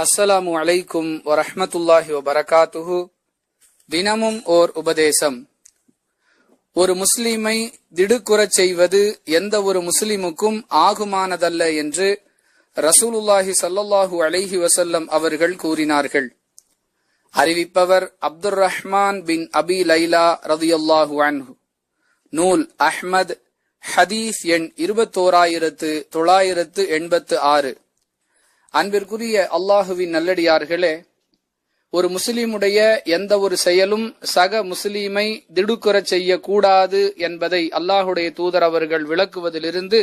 அஸ்ஸலாமு அலைக்கும் வரஹ்மத்துல்லாஹி வபரகாத்துஹு. தினமும் ஓர் உபதேசம். ஒரு முஸ்லிமை திடுக்குறச் செய்வது எந்த ஒரு முஸ்லிமுக்கும் ஆகுமானதல்ல என்று ரசூலுல்லாஹி ஸல்லல்லாஹு அலைஹி வஸல்லம் அவர்கள் கூறினார்கள். அறிவிப்பவர் அப்துர் ரஹ்மான் பின் அபி லைலா ரலியல்லாஹு அன்ஹு. நூல் அஹ்மத், ஹதீஸ் எண் 21986. அன்பிற்குரிய அல்லாஹுவின் நல்லடியார்களே, ஒரு முஸ்லிமுடைய எந்த ஒரு செயலும் சக முஸ்லீமை திடுக்குறச் செய்யக்கூடாது என்பதை அல்லாஹுடைய தூதர் அவர்கள் விளக்குவதிலிருந்து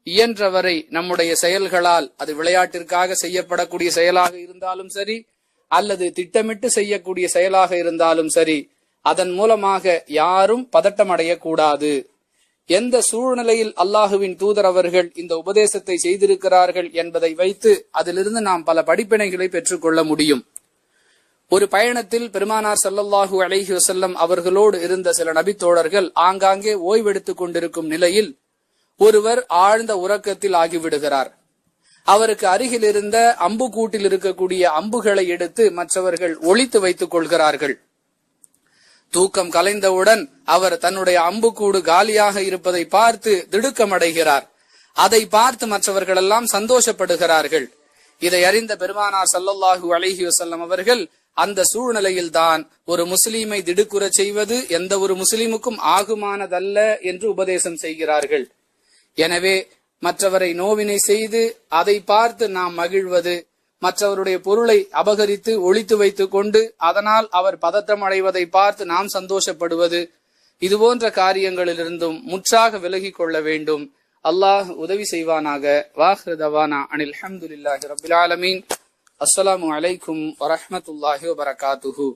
இயன்றவரை நம்முடைய செயல்களால், அது விளையாட்டிற்காக செய்யப்படக்கூடிய செயலாக இருந்தாலும் சரி அல்லது திட்டமிட்டு செய்யக்கூடிய செயலாக இருந்தாலும் சரி, அதன் மூலமாக யாரும் பதட்டமடையக்கூடாது. எந்த சூழ்நிலையில் அல்லாஹுவின் தூதர் அவர்கள் இந்த உபதேசத்தை செய்திருக்கிறார்கள் என்பதை வைத்து அதிலிருந்து நாம் பல படிப்பினைகளை பெற்றுக்கொள்ள முடியும். ஒரு பயணத்தில் பெருமானார் ஸல்லல்லாஹு அலைஹி வஸல்லம் அவர்களோடு இருந்த சில நபித்தோழர்கள் ஆங்காங்கே ஓய்வெடுத்துக் கொண்டிருக்கும் நிலையில் ஒருவர் ஆழ்ந்த உறக்கத்தில் ஆகிவிடுகிறார். அவருக்கு அருகில் இருந்த அம்பு கூட்டில் இருக்கக்கூடிய அம்புகளை எடுத்து மற்றவர்கள் ஒளித்து வைத்துக் கொள்கிறார்கள். தூக்கம் கலைந்தவுடன் அவர் தன்னுடைய அம்புக்கூடு காலியாக இருப்பதை பார்த்து திடுக்கமடைகிறார். அதை பார்த்து மற்றவர்கள் எல்லாம் சந்தோஷப்படுகிறார்கள். இதை அறிந்த பெருமானார் ஸல்லல்லாஹு அலைஹி வஸல்லம் அவர்கள் அந்த சூழ்நிலையில்தான் ஒரு முஸ்லீமை திடுக்குறச் செய்வது எந்த ஒரு முஸ்லிமுக்கும் ஆகுமானதல்ல என்று உபதேசம் செய்கிறார்கள். எனவே மற்றவரை நோவினை செய்து அதை பார்த்து நாம் மகிழ்வது, மற்றவருடைய பொருளை அபகரித்து ஒளித்து வைத்துக் கொண்டு அதனால் அவர் பதட்டம் அடைவதை பார்த்து நாம் சந்தோஷப்படுவது, இதுபோன்ற காரியங்களிலிருந்தும் முற்றாக விலகிக் கொள்ள வேண்டும். அல்லாஹ் உதவி செய்வானாக. வாஹிரு தவானா அனில் ஹம்துலில்லாஹி ரப்பில் ஆலமீன். அஸ்ஸலாமு அலைக்கும் வரஹ்மத்துல்லாஹி வபரகாத்துஹு.